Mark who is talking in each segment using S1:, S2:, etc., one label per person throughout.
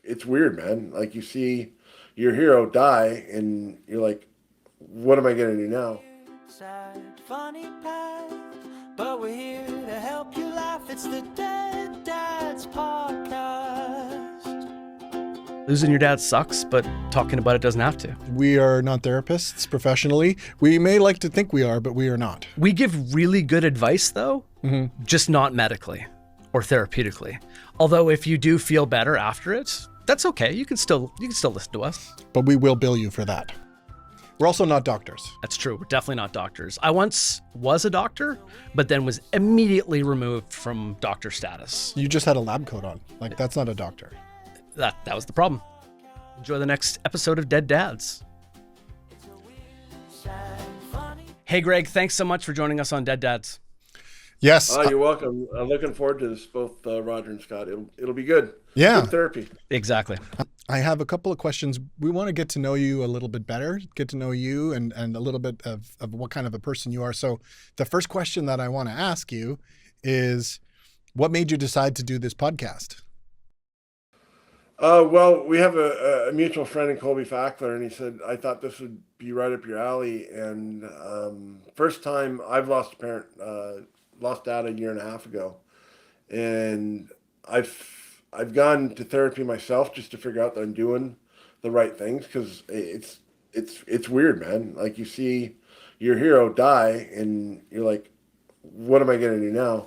S1: it's weird, man. Like you see your hero die, and you're like, what am I gonna do now?
S2: Sad, funny past, but we're here to help you laugh. It's the Dead Dads Podcast.
S3: Losing your dad sucks, but talking about it doesn't have to.
S4: We are not therapists professionally. We may like to think we are, but we are not.
S3: We give really good advice, though, just not medically or therapeutically. Although if you do feel better after it, that's okay. You can still listen to us.
S4: But we will bill you for that. We're also not doctors.
S3: That's true. We're definitely not doctors. I once was a doctor, but then was immediately removed from doctor status.
S4: You just had a lab coat on. Like, that's not a doctor.
S3: That was the problem. Enjoy the next episode of Dead Dads. Hey, Greg, thanks so much for joining us on Dead Dads.
S4: Yes.
S1: Oh, you're welcome. I'm looking forward to this, both Roger and Scott. It'll be good.
S4: Yeah.
S1: Good therapy.
S3: Exactly.
S4: I have a couple of questions. We want to get to know you a little bit better, get to know you and a little bit of what kind of a person you are. So the first question that I want to ask you is, what made you decide to do this podcast?
S1: Well, we have a mutual friend in Colby Fackler, and he said, I thought this would be right up your alley. And first time I've lost a parent, lost dad a year and a half ago. And I've gone to therapy myself just to figure out that I'm doing the right things, because it's weird, man. Like you see your hero die, and you're like, what am I going to do now?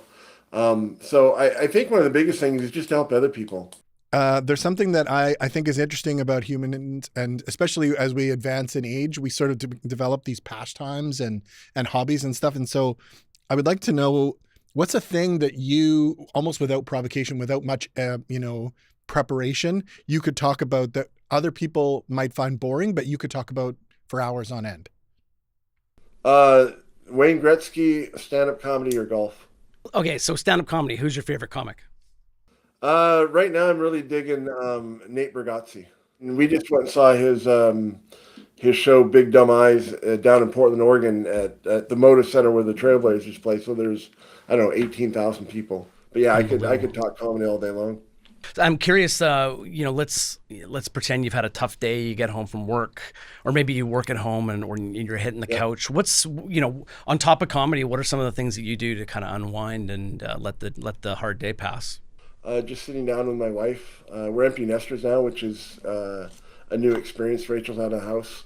S1: So I think one of the biggest things is just to help other people.
S4: There's something that I think is interesting about humans, and especially as we advance in age, we sort of develop these pastimes and hobbies and stuff. And so I would like to know, what's a thing that you, almost without provocation, without much, preparation, you could talk about that other people might find boring, but you could talk about for hours on end?
S1: Wayne Gretzky, stand-up comedy, or golf?
S3: Okay, so stand-up comedy. Who's your favorite comic?
S1: Right now I'm really digging Nate Bargatze. And we just went and saw his show Big Dumb Eyes down in Portland, Oregon at the Moda Center where the Trailblazers play. So there's, I don't know, 18,000 people. But yeah, I could talk comedy all day long.
S3: I'm curious, let's pretend you've had a tough day, you get home from work, or maybe you work at home or you're hitting the couch. What's, on top of comedy, what are some of the things that you do to kind of unwind and let the hard day pass?
S1: Just sitting down with my wife. We're empty nesters now, which is a new experience. Rachel's out of the house.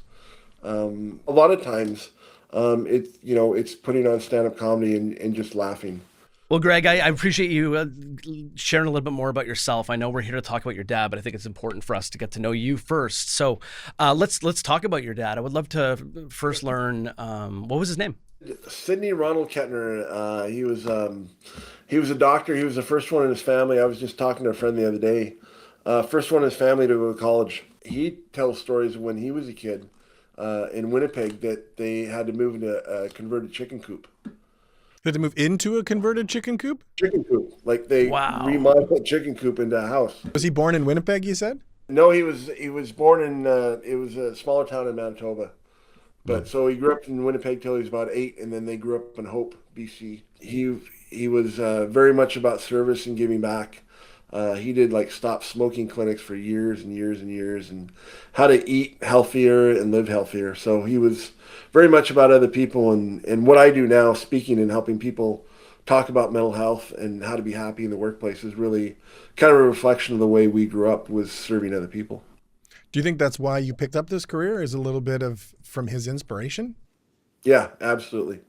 S1: A lot of times, it's putting on stand-up comedy and just laughing.
S3: Well, Greg, I appreciate you sharing a little bit more about yourself. I know we're here to talk about your dad, but I think it's important for us to get to know you first. So let's talk about your dad. I would love to first learn, what was his name?
S1: Sidney Ronald Kettner. He was a doctor. He was the first one in his family. I was just talking to a friend the other day. First one in his family to go to college. He tells stories of when he was a kid in Winnipeg that they had to move into a converted chicken coop.
S4: They had to move into a converted chicken coop?
S1: Chicken coop. Like they remodeled a chicken coop into a house.
S4: Was he born in Winnipeg, you said?
S1: No, he was born in it was a smaller town in Manitoba. But so he grew up in Winnipeg till he was about 8, and then they grew up in Hope, BC. He was very much about service and giving back. He did like stop smoking clinics for years and years and years, and how to eat healthier and live healthier. So he was very much about other people, and what I do now, speaking and helping people talk about mental health and how to be happy in the workplace, is really kind of a reflection of the way we grew up, was serving other people.
S4: Do you think that's why you picked up this career, is a little bit of from his inspiration?
S1: Yeah, absolutely.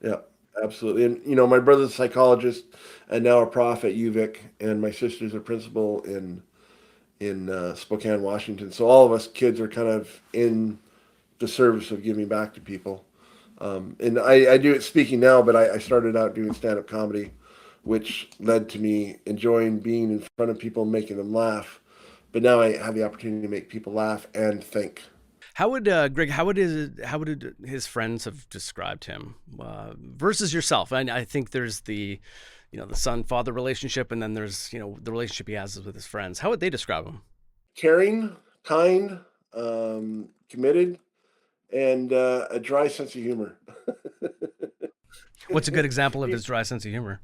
S1: Yeah, absolutely. And, my brother's a psychologist and now a prof at UVic, and my sister's a principal in Spokane, Washington. So all of us kids are kind of in the service of giving back to people. And I do it speaking now, but I started out doing stand-up comedy, which led to me enjoying being in front of people and making them laugh. But now I have the opportunity to make people laugh and think.
S3: How would Greg? How would his friends have described him versus yourself? And I think there's the son-father relationship, and then there's the relationship he has with his friends. How would they describe him?
S1: Caring, kind, committed, and a dry sense of humor.
S3: What's a good example of his dry sense of humor?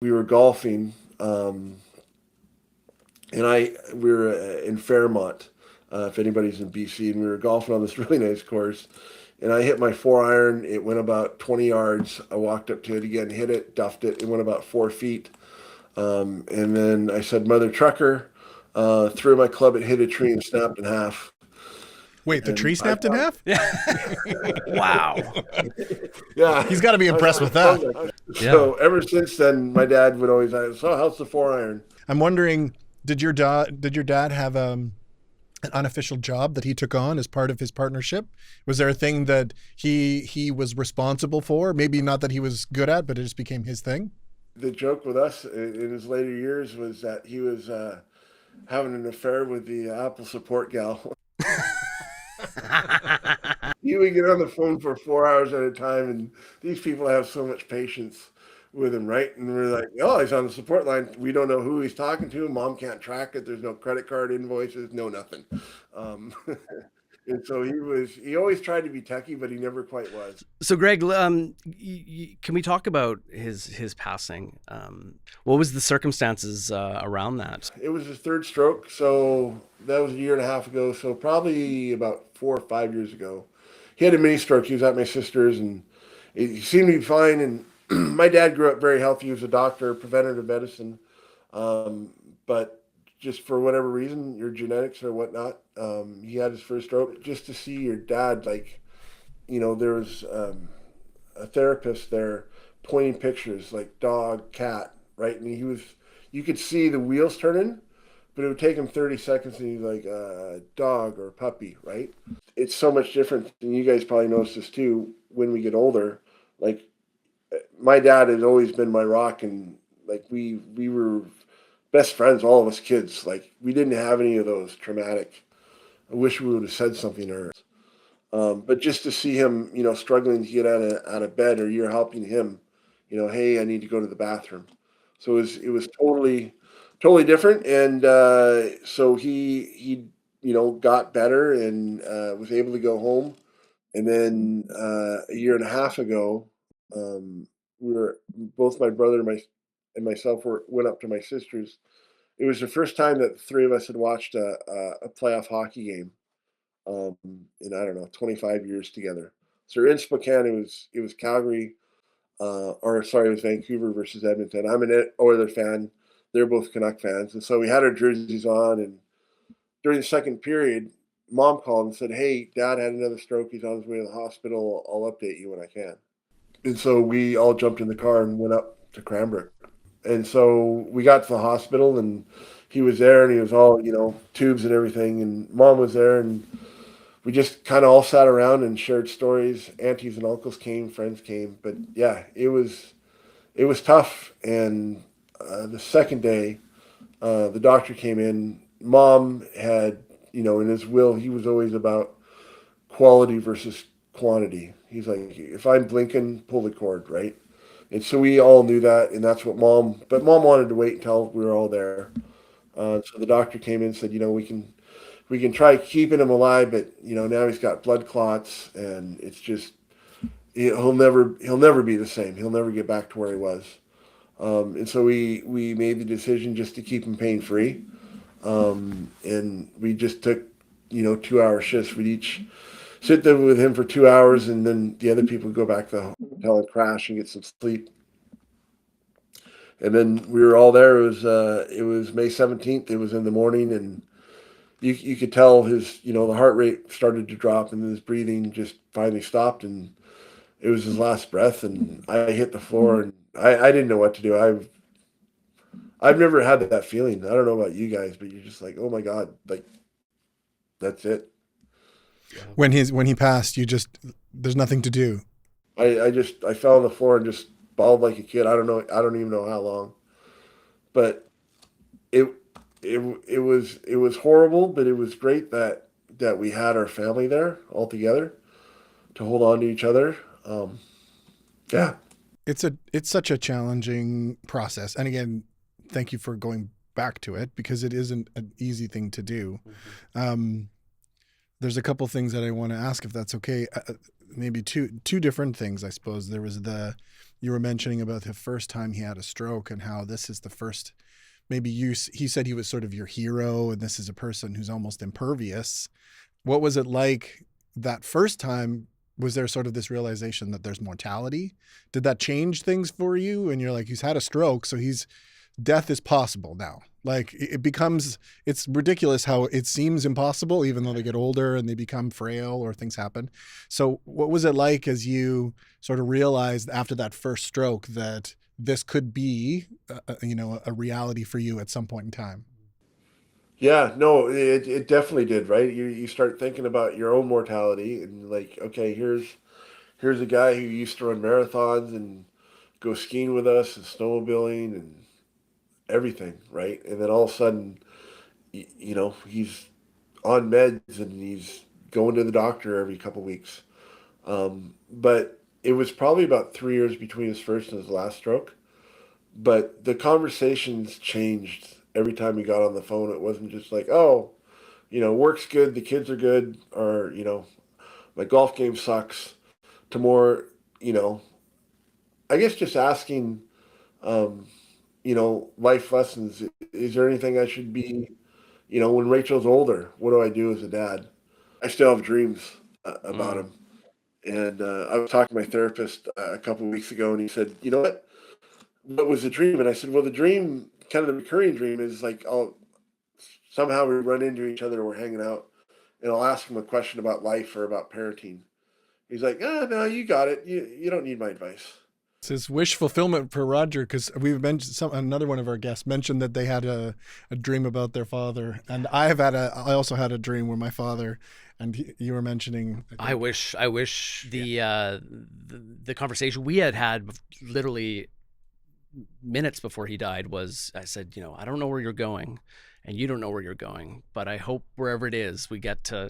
S1: We were golfing. and we were in Fairmont, if anybody's in BC, and we were golfing on this really nice course. And I hit my 4 iron. It went about 20 yards. I walked up to it again, hit it, duffed it. It went about 4 feet. And then I said, "Mother Trucker," threw my club. It hit a tree and snapped in half.
S4: Wait, the tree
S1: And
S4: snapped in half?
S3: Wow.
S1: yeah,
S4: He's got to be impressed with that.
S1: So ever since then, my dad would always ask, "So how's the 4 iron?"
S4: I'm wondering, did your dad have an unofficial job that he took on as part of his partnership? Was there a thing that he was responsible for? Maybe not that he was good at, but it just became his thing.
S1: The joke with us in his later years was that he was having an affair with the Apple support gal. He would get on the phone for 4 hours at a time, and these people have so much patience with him, right? And we're like, "Oh, he's on the support line. We don't know who he's talking to. Mom can't track it. There's no credit card invoices, no nothing." Um, and so he always tried to be techie, but he never quite was.
S3: So, Greg, can we talk about his passing? What was the circumstances around that?
S1: It was his third stroke, so that was a year and a half ago. So probably about 4 or 5 years ago, he had a mini stroke. He was at my sister's, and he seemed to be fine. And my dad grew up very healthy. He was a doctor, preventative medicine, but just for whatever reason, your genetics or whatnot, he had his first stroke. Just to see your dad, like, there was a therapist there pointing pictures like dog, cat, right? And you could see the wheels turning, but it would take him 30 seconds and he's like, dog or puppy, right? It's so much different. And you guys probably notice this too when we get older. Like, my dad has always been my rock, and like we were best friends, all of us kids. Like, we didn't have any of those traumatic. I wish we would have said something or. But just to see him, struggling to get out of bed, or you're helping him, hey, I need to go to the bathroom. So it was totally different, and so he got better and was able to go home. And then a year and a half ago, we were both my brother and myself went up to my sister's. It was the first time that the three of us had watched a playoff hockey game in, I don't know, 25 years together. So in Spokane, it was Calgary, or sorry, it was Vancouver versus Edmonton. I'm an Oilers fan. They're both Canuck fans, and so we had our jerseys on. And during the second period, Mom called and said, "Hey, Dad had another stroke. He's on his way to the hospital. I'll update you when I can." And so we all jumped in the car and went up to Cranbrook. And so we got to the hospital, and he was there, and he was all, tubes and everything. And Mom was there, and we just kind of all sat around and shared stories. Aunties and uncles came, friends came. But yeah, it was tough. And the second day, the doctor came in. Mom had, in his will, he was always about quality versus quantity. He's like, if I'm blinking, pull the cord, right? And so we all knew that, and that's what but Mom wanted to wait until we were all there. So the doctor came in and said, we can try keeping him alive, but now he's got blood clots, and it's just he'll never be the same. He'll never get back to where he was. And so we made the decision just to keep him pain free, and we just took 2 hour shifts. We'd each sit there with him for 2 hours, and then the other people would go back to the hotel and crash and get some sleep. And then we were all there. It was May 17th. It was in the morning, and you could tell his the heart rate started to drop, and his breathing just finally stopped, and it was his last breath. And I hit the floor, and I didn't know what to do. I've never had that feeling. I don't know about you guys, but you're just like, oh my God, like, that's it.
S4: When he passed, there's nothing to do.
S1: I fell on the floor and just bawled like a kid. I don't know. I don't even know how long, but it was horrible, but it was great that we had our family there all together to hold on to each other. Yeah.
S4: It's such a challenging process. And again, thank you for going back to it, because it isn't an easy thing to do. Mm-hmm. There's a couple things that I want to ask, if that's okay. Maybe two different things, I suppose. There was you were mentioning about the first time he had a stroke, and how this is the first maybe he said he was sort of your hero, and this is a person who's almost impervious. What was it like that first time? Was there sort of this realization that there's mortality? Did that change things for you? And you're like, he's had a stroke, so death is possible now. Like it's ridiculous how it seems impossible, even though they get older and they become frail or things happen. So what was it like as you sort of realized after that first stroke that this could be, a reality for you at some point in time?
S1: Yeah, no, it definitely did, right? You start thinking about your own mortality and like, okay, here's a guy who used to run marathons and go skiing with us and snowmobiling and everything, right? And then all of a sudden, he's on meds and he's going to the doctor every couple weeks. But it was probably about 3 years between his first and his last stroke. But the conversations changed every time he got on the phone. It wasn't just like, oh, work's good, the kids are good, or, my golf game sucks, to more, you know, I guess just asking, um, life lessons. Is there anything I should be, when Rachel's older, what do I do as a dad? I still have dreams about
S3: Mm.
S1: him. And I was talking to my therapist a couple of weeks ago, and he said, you know what was the dream? And I said, well, the dream, kind of the recurring dream is like, somehow we run into each other, we're hanging out, and I'll ask him a question about life or about parenting. He's like, no, you got it. You don't need my advice.
S4: It's his wish fulfillment for Roger, because we've mentioned another one of our guests mentioned that they had a dream about their father, and I also had a dream where my father, and you were mentioning.
S3: I wish the conversation we had literally minutes before he died was, I said, I don't know where you're going, and you don't know where you're going, but I hope wherever it is, we get to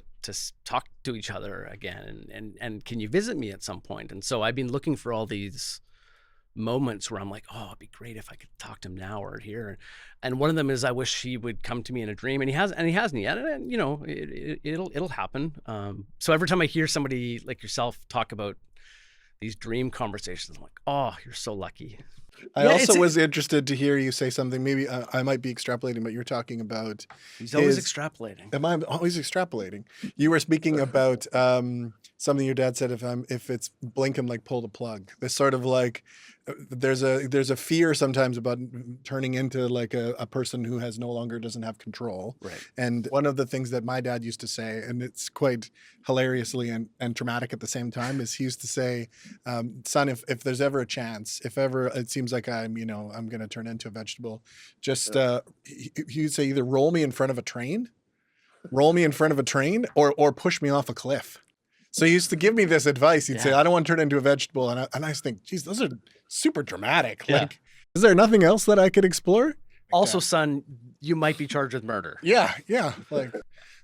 S3: talk to each other again, and can you visit me at some point? And so I've been looking for all these moments where I'm like, oh, it'd be great if I could talk to him now or here. And one of them is I wish he would come to me in a dream, and he hasn't yet. And it'll happen. So every time I hear somebody like yourself talk about these dream conversations, I'm like, oh, you're so lucky.
S4: I also was interested to hear you say something. Maybe I might be extrapolating, but you're talking about.
S3: He's always extrapolating.
S4: Am I always extrapolating? You were speaking about something your dad said. If it's blink and like pull the plug. This sort of like there's a fear sometimes about turning into like a person who no longer doesn't have control.
S3: Right.
S4: And one of the things that my dad used to say, and it's quite hilariously and traumatic at the same time, is he used to say, son, if there's ever a chance, if ever it seems like I'm going to turn into a vegetable, just he'd say either roll me in front of a train, or push me off a cliff. So he used to give me this advice. He'd say, I don't want to turn into a vegetable. And I just think, geez, those are super dramatic.
S3: Yeah.
S4: Like, is there nothing else that I could explore?
S3: Also, son, you might be charged with murder.
S4: Yeah. Like,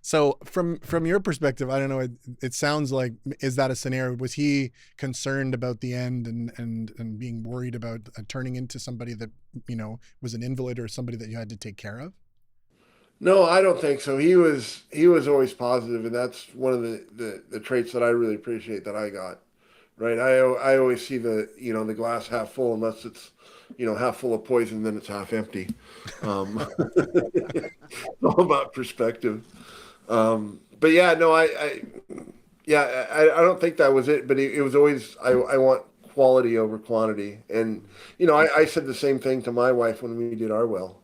S4: so from your perspective, I don't know. It sounds like, is that a scenario? Was he concerned about the end and being worried about turning into somebody that was an invalid or somebody that you had to take care of?
S1: No, I don't think so. He was always positive, and that's one of the traits that I really appreciate that I got. Right, I always see the glass half full, unless it's half full of poison, then it's half empty. It's all about perspective. But yeah, no, I don't think that was it. But it was always I want quality over quantity, and I said the same thing to my wife when we did our well.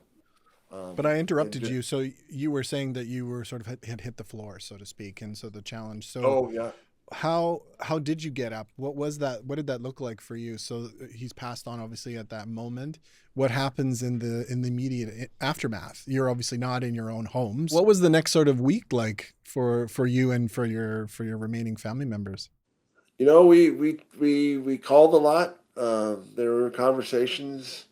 S4: But I interrupted you. So you were saying that you were sort of had hit the floor, so to speak, and so the challenge. So
S1: Oh yeah.
S4: how did you get up? What was that? What did that look like for you? So he's passed on, obviously, at that moment. What happens in the immediate aftermath? You're obviously not in your own homes. What was the next sort of week like for you and for your remaining family members?
S1: We called a lot. There were conversations.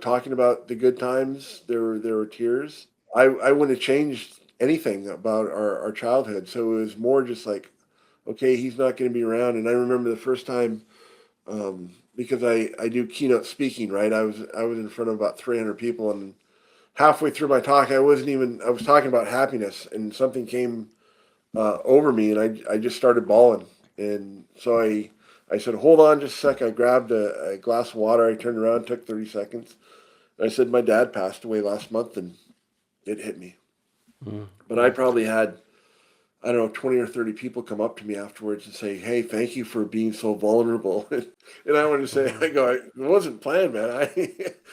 S1: Talking about the good times. There were tears. I wouldn't have changed anything about our childhood. So it was more just like, okay, he's not going to be around. And I remember the first time, because I do keynote speaking, right? I was in front of about 300 people, and halfway through my talk, I was talking about happiness, and something came over me, and I just started bawling. And so I said, hold on just a sec. I grabbed a glass of water. I turned around, took 30 seconds, I said, my dad passed away last month, and it hit me.
S3: Mm.
S1: But I probably had, I don't know, 20 or 30 people come up to me afterwards and say, hey, thank you for being so vulnerable. And I want to say, I go, it wasn't planned, man.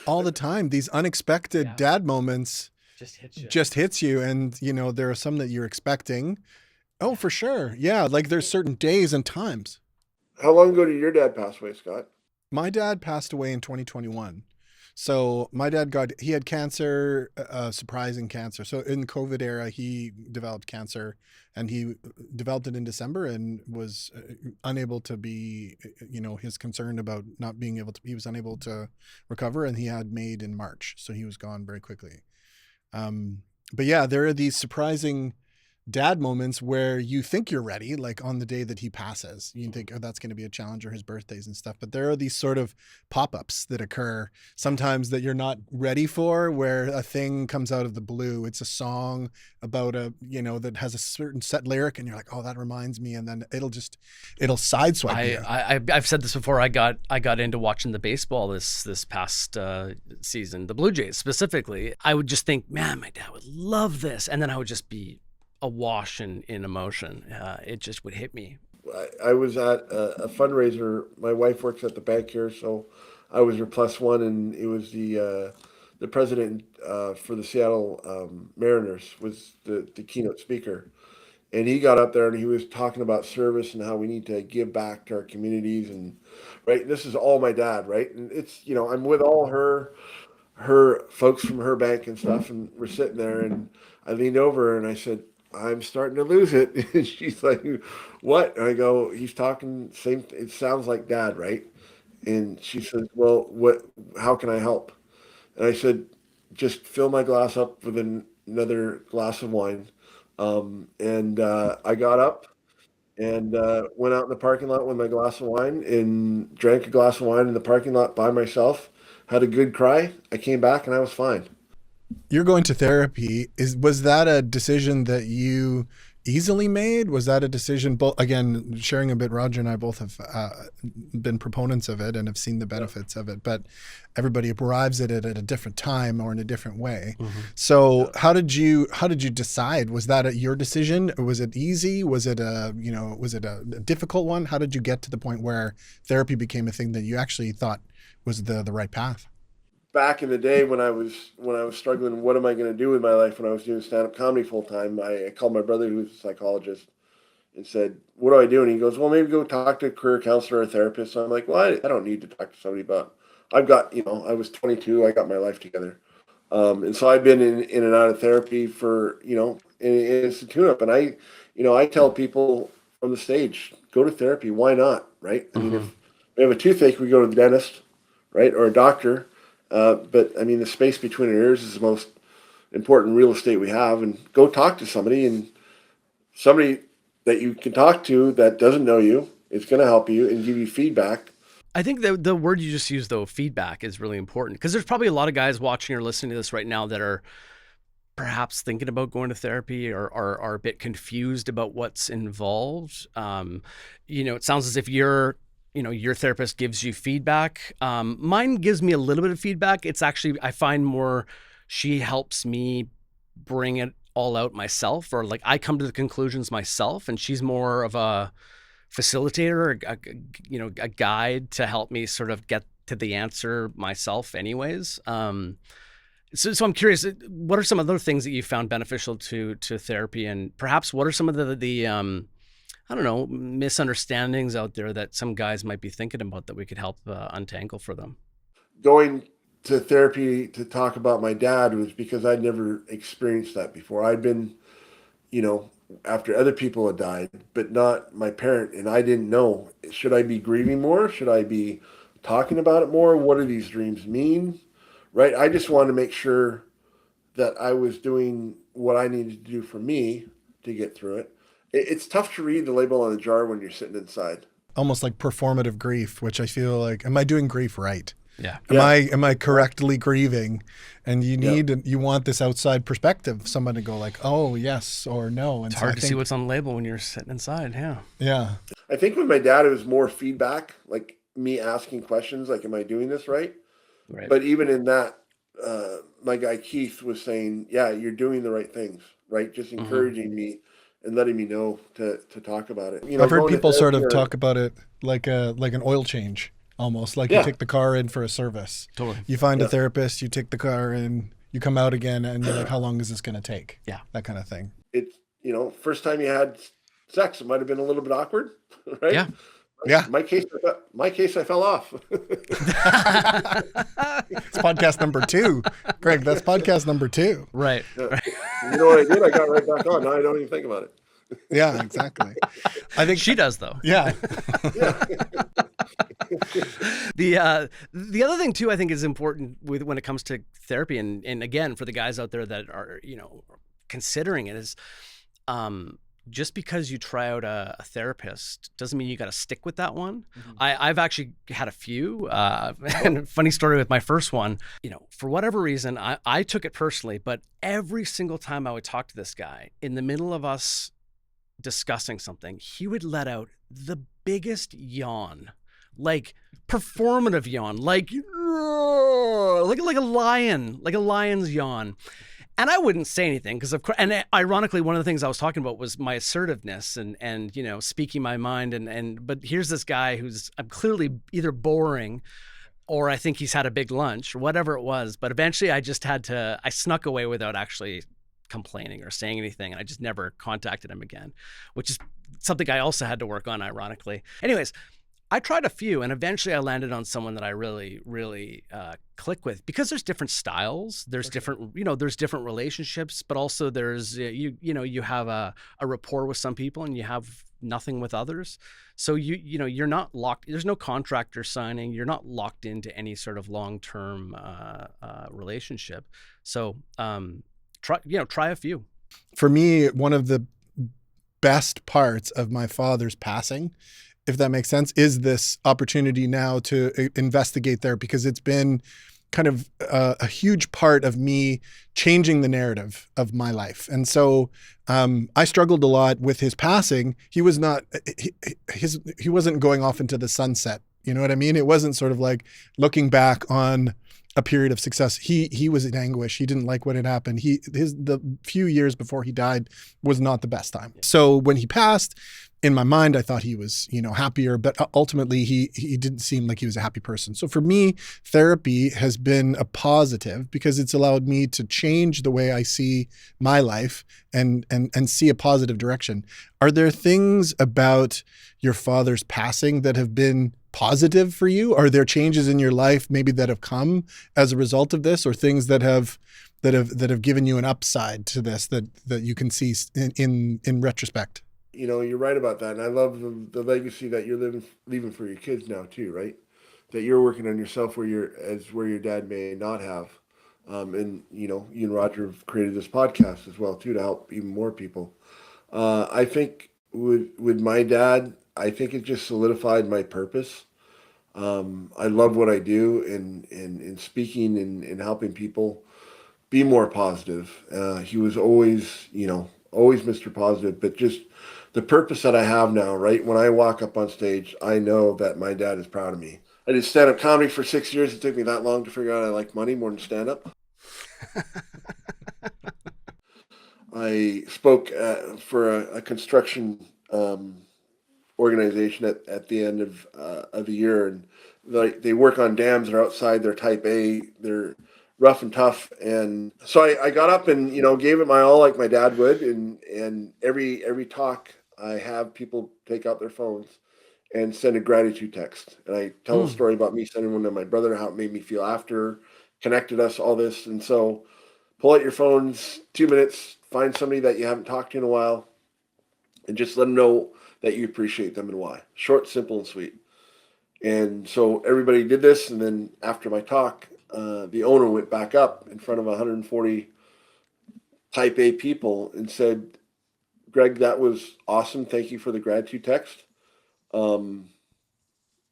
S4: All the time, these unexpected dad moments
S3: Just hits you.
S4: just hits you. And, you know, there are some that you're expecting. Oh, for sure. Yeah. Like there's certain days and times.
S1: How long ago did your dad pass away, Scott?
S4: My dad passed away in 2021. So my dad he had cancer, surprising cancer. So in the COVID era, he developed cancer, and he developed it in December and was unable to be, you know, his concern about not being able to, he was unable to recover, and he had MAID in March. So he was gone very quickly. But yeah, there are these surprising dad moments where you think you're ready, like on the day that he passes, you think, oh, that's going to be a challenge, or his birthdays and stuff. But there are these sort of pop-ups that occur sometimes that you're not ready for, where a thing comes out of the blue. It's a song about you know, that has a certain set lyric, and you're like, oh, that reminds me. And then it'll sideswipe you.
S3: I've said this before. I got into watching the baseball this past season, the Blue Jays specifically. I would just think, man, my dad would love this, and then I would just be awash in emotion. It just would hit me.
S1: I was at a fundraiser. My wife works at the bank here, so I was her plus one, and it was the president for the Seattle Mariners was the keynote speaker. And he got up there and he was talking about service and how we need to give back to our communities. And right, this is all my dad, right? And it's, you know, I'm with all her folks from her bank and stuff, and we're sitting there, and I leaned over and I said, I'm starting to lose it. And she's like, what? And I go, he's talking same, it sounds like dad, right? And she says, well, how can I help? And I said, just fill my glass up with another glass of wine. I got up and went out in the parking lot with my glass of wine and drank a glass of wine in the parking lot by myself, had a good cry. I came back and I was fine.
S4: You're going to therapy. Was that a decision that you easily made? Was that a decision, both, again, sharing a bit, Roger and I both have been proponents of it and have seen the benefits of it, but everybody arrives at it at a different time or in a different way. Mm-hmm. So how did you decide? Was that your decision? Was it easy? Was it a difficult one? How did you get to the point where therapy became a thing that you actually thought was the right path?
S1: Back in the day when I was struggling, what am I going to do with my life when I was doing stand-up comedy full time, I called my brother, who was a psychologist, and said, what do I do? And he goes, well, maybe go talk to a career counselor or a therapist. So I'm like, well, I don't need to talk to somebody, but I've got, I was 22, I got my life together. And so I've been in and out of therapy for, and it's a tune-up. And I tell people from the stage, go to therapy. Why not? Right. I mean, if we have a toothache, we go to the dentist, right? Or a doctor. But I mean, the space between our ears is the most important real estate we have. And go talk to somebody, and somebody that you can talk to that doesn't know you is going to help you and give you feedback.
S3: I think the word you just used, though, feedback, is really important, because there's probably a lot of guys watching or listening to this right now that are perhaps thinking about going to therapy or are a bit confused about what's involved. It sounds as if your therapist gives you feedback. Mine gives me a little bit of feedback. It's actually, I find more, she helps me bring it all out myself, or like I come to the conclusions myself, and she's more of a facilitator, a guide to help me sort of get to the answer myself anyways. So I'm curious, what are some other things that you found beneficial to therapy, and perhaps what are some of the I don't know, misunderstandings out there that some guys might be thinking about that we could help untangle for them?
S1: Going to therapy to talk about my dad was because I'd never experienced that before. I'd been, after other people had died, but not my parent. And I didn't know, should I be grieving more? Should I be talking about it more? What do these dreams mean? Right? I just wanted to make sure that I was doing what I needed to do for me to get through it. It's tough to read the label on the jar when you're sitting inside.
S4: Almost like performative grief, which I feel like, am I doing grief right?
S3: Yeah.
S4: Am I correctly grieving? And you want this outside perspective, someone to go like, oh, yes or no. And
S3: it's hard to see what's on the label when you're sitting inside. Yeah.
S4: Yeah.
S1: I think with my dad, it was more feedback, like me asking questions, like, am I doing this right?
S3: Right.
S1: But even in that, my guy Keith was saying, yeah, you're doing the right things, right? Just
S3: Hmm.
S1: encouraging me and letting me know to talk about it.
S4: I've heard
S1: Going to
S4: people sort
S1: therapy
S4: of
S1: or
S4: talk about it like an oil change, almost like you
S1: yeah,
S4: take the car in for a service.
S3: Totally.
S4: You find a
S1: yeah.
S4: therapist, you take the car in, you come out again, and you're like, how long is this going to take?
S3: Yeah.
S4: That kind of thing.
S1: It's first time you had sex, it might have been a little bit awkward, right?
S3: Yeah.
S4: Yeah.
S1: My case, I fell off.
S4: It's podcast number 2. Greg, that's podcast number 2.
S3: Right.
S1: Yeah.
S3: Right.
S1: You know what I did? I got right back on. Now I don't even think about it.
S4: Yeah, exactly. I think
S3: She does though.
S4: yeah.
S1: Yeah.
S3: The other thing too, I think is important with when it comes to therapy, and again for the guys out there that are considering it is, just because you try out a therapist doesn't mean you got to stick with that one. I've actually had a few, and a funny story with my first one. For whatever reason, I took it personally, but every single time I would talk to this guy in the middle of us discussing something, he would let out the biggest yawn, like performative yawn, like a lion's yawn. And I wouldn't say anything because, of course, and ironically, one of the things I was talking about was my assertiveness and speaking my mind. But here's this guy who's I'm clearly either boring or I think he's had a big lunch or whatever it was. But eventually I snuck away without actually complaining or saying anything. And I just never contacted him again, which is something I also had to work on, ironically. Anyways, I tried a few, and eventually I landed on someone that I really, really click with because there's different styles. There's different, there's different relationships, but also there's, you have a rapport with some people and you have nothing with others. So you're not locked. There's no contract you're signing. You're not locked into any sort of long-term relationship. So try a few.
S4: For me, one of the best parts of my father's passing, if that makes sense, is this opportunity now to investigate there, because it's been kind of a huge part of me changing the narrative of my life. And so I struggled a lot with his passing. He was not, he wasn't going off into the sunset. You know what I mean? It wasn't sort of like looking back on a period of success. He was in anguish. He didn't like what had happened. The few years before he died was not the best time. So when he passed, in my mind, I thought he was, happier, but ultimately he didn't seem like he was a happy person. So for me, therapy has been a positive because it's allowed me to change the way I see my life and see a positive direction. Are there things about your father's passing that have been positive for you? Are there changes in your life maybe that have come as a result of this, or things that have given you an upside to this that you can see in retrospect?
S1: You're right about that, and I love the legacy that you're leaving for your kids now too, right? That you're working on yourself where your dad may not have, and you and Roger have created this podcast as well too to help even more people. I think with my dad, I think it just solidified my purpose. I love what I do in speaking and helping people be more positive. He was always Mr. Positive, but just the purpose that I have now, right? When I walk up on stage, I know that my dad is proud of me. I did stand-up comedy for 6 years. It took me that long to figure out I like money more than stand-up. I spoke for a construction organization at the end of the year, and they work on dams. They're outside. They're Type A. They're rough and tough, and so I got up and gave it my all like my dad would, and every talk I have people take out their phones and send a gratitude text, and I tell a story about me sending one to my brother, how it made me feel after, connected us, all this. And so pull out your phones, 2 minutes, find somebody that you haven't talked to in a while, and just let them know that you appreciate them and why. Short, simple, and sweet. And so everybody did this, and then after my talk, the owner went back up in front of 140 Type A people and said, "Greg, that was awesome. Thank you for the gratitude text. I'm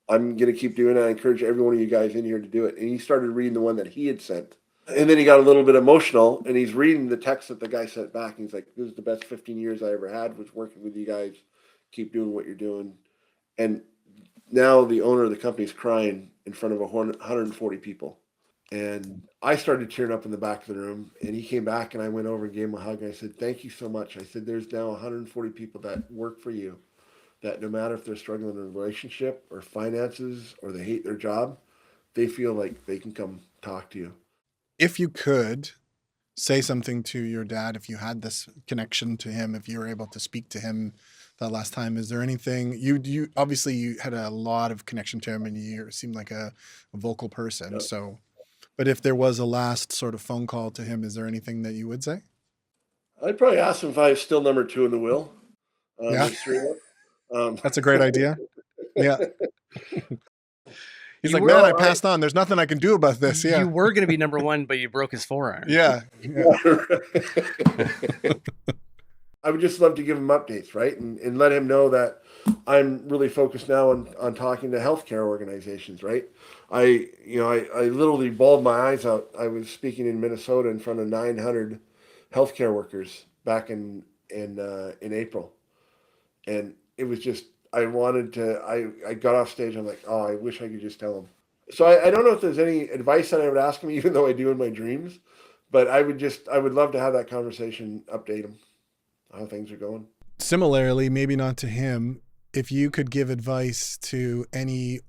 S1: going to keep doing it. I encourage every one of you guys in here to do it." And he started reading the one that he had sent. And then he got a little bit emotional, and he's reading the text that the guy sent back. And he's like, "This is the best 15 years I ever had, was working with you guys. Keep doing what you're doing." And now the owner of the company is crying in front of 140 people. And I started tearing up in the back of the room, and he came back, and I went over and gave him a hug. And I said, "Thank you so much." I said, "There's now 140 people that work for you, that no matter if they're struggling in a relationship or finances or they hate their job, they feel like they can come talk to you."
S4: If you could say something to your dad, if you had this connection to him, if you were able to speak to him that last time, is there anything you obviously you had a lot of connection to him and you seemed like a vocal person.
S1: Yep.
S4: So, but if there was a last sort of phone call to him, is there anything that you would say?
S1: I'd probably ask him if I was still number 2 in the will.
S4: Yeah,
S1: There's 3 of them.
S4: that's a great idea. Yeah. He's
S3: You
S4: like,
S3: were-
S4: man, I
S1: Well,
S4: passed on. There's nothing I can do about this. Yeah.
S3: You were going to be number 1, but you broke his forearm.
S4: Yeah.
S1: I would just love to give him updates, right? And let him know that I'm really focused now on talking to healthcare organizations, right? I literally bawled my eyes out. I was speaking in Minnesota in front of 900 healthcare workers back in April. And it was just, I got off stage. I'm like, oh, I wish I could just tell them. So I don't know if there's any advice that I would ask him, even though I do in my dreams, but I would love to have that conversation, update him, how things are going.
S4: Similarly, maybe not to him, if you could give advice to any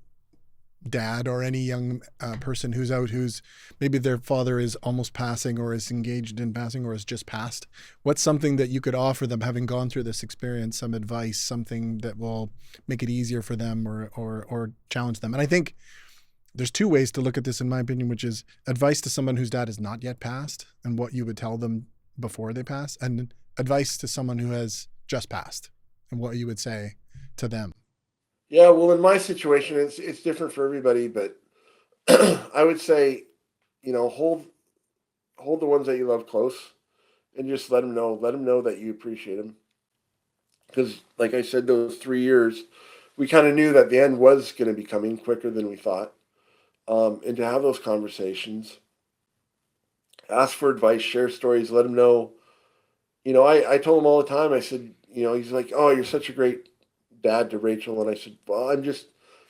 S4: dad or any young person who's maybe their father is almost passing or is engaged in passing or has just passed, what's something that you could offer them, having gone through this experience, some advice, something that will make it easier for them or challenge them? And I think there's 2 ways to look at this, in my opinion, which is advice to someone whose dad has not yet passed and what you would tell them before they pass, and advice to someone who has just passed and what you would say to them.
S1: Yeah, well, in my situation, it's different for everybody, but I would say, hold the ones that you love close, and just let them know that you appreciate them. Because, like I said, those 3 years, we kind of knew that the end was going to be coming quicker than we thought. And to have those conversations, ask for advice, share stories, let them know. I told him all the time. I said, he's like, "Oh, you're such a great dad to Rachel," and I said, "Well, I'm just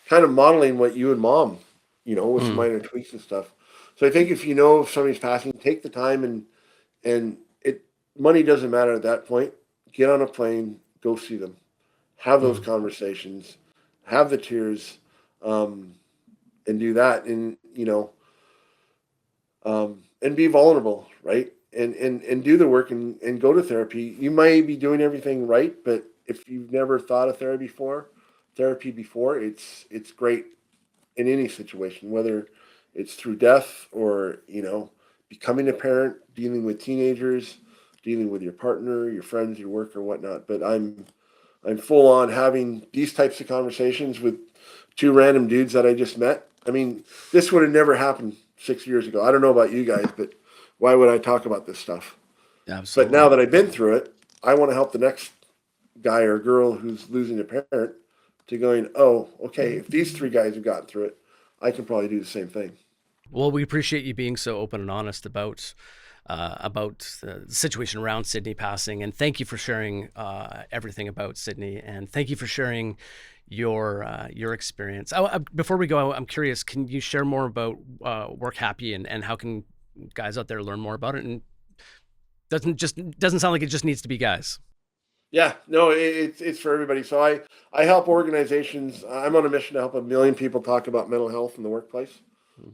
S1: kind of modeling what you and mom, with some minor tweaks and stuff." So I think if somebody's passing, take the time and money doesn't matter at that point. Get on a plane, go see them, have those conversations, have the tears, and do that, and and be vulnerable, right? And do the work and go to therapy. You might be doing everything right, but if you've never thought of therapy before, it's great in any situation, whether it's through death or, becoming a parent, dealing with teenagers, dealing with your partner, your friends, your work, or whatnot. But I'm full on having these types of conversations with 2 random dudes that I just met. I mean, this would have never happened 6 years ago. I don't know about you guys, but why would I talk about this stuff?
S3: Absolutely.
S1: But now that I've been through it, I want to help the next guy or girl who's losing a parent to going, oh, okay, if these 3 guys have gotten through it, I can probably do the same thing.
S3: Well, we appreciate you being so open and honest about the situation around Sydney passing, and thank you for sharing everything about Sydney, and thank you for sharing your experience. Before we go, I'm curious, can you share more about Work Happy and how can guys out there learn more about it? And doesn't sound like it just needs to be guys.
S1: Yeah, no, it's for everybody. So I help organizations. I'm on a mission to help 1 million people talk about mental health in the workplace.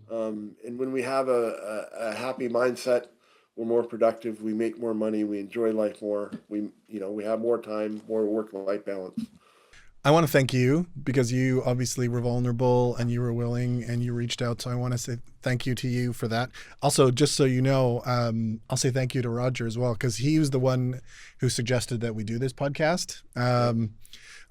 S1: And when we have a happy mindset, we're more productive. We make more money. We enjoy life more. We have more time, more work-life balance.
S4: I want to thank you because you obviously were vulnerable and you were willing and you reached out. So I want to say thank you to you for that. Also, just so you know, I'll say thank you to Roger as well, because he was the one who suggested that we do this podcast.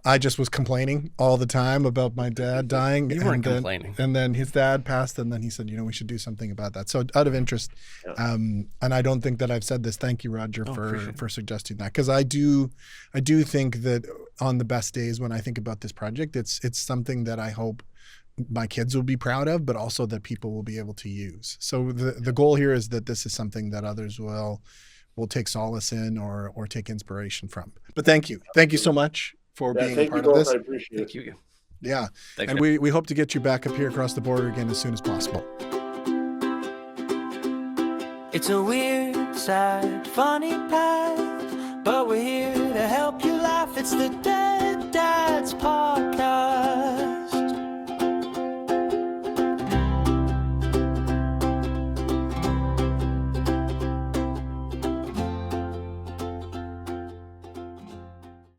S4: I just was complaining all the time about my dad dying.
S3: You weren't complaining.
S4: And then his dad passed, and then he said, we should do something about that. So out of interest, and I don't think that I've said this. Thank you, Roger, for suggesting that, because I do think that on the best days when I think about this project, it's something that I hope my kids will be proud of, but also that people will be able to use. So the goal here is that this is something that others will take solace in or take inspiration from. But thank you so much for being a part of this.
S1: I appreciate it.
S3: Thank you.
S4: Yeah.
S3: Thanks,
S4: and we hope to get you back up here across the border again as soon as possible.
S2: It's a weird, sad, funny path, but we're here to help you laugh. It's the Dead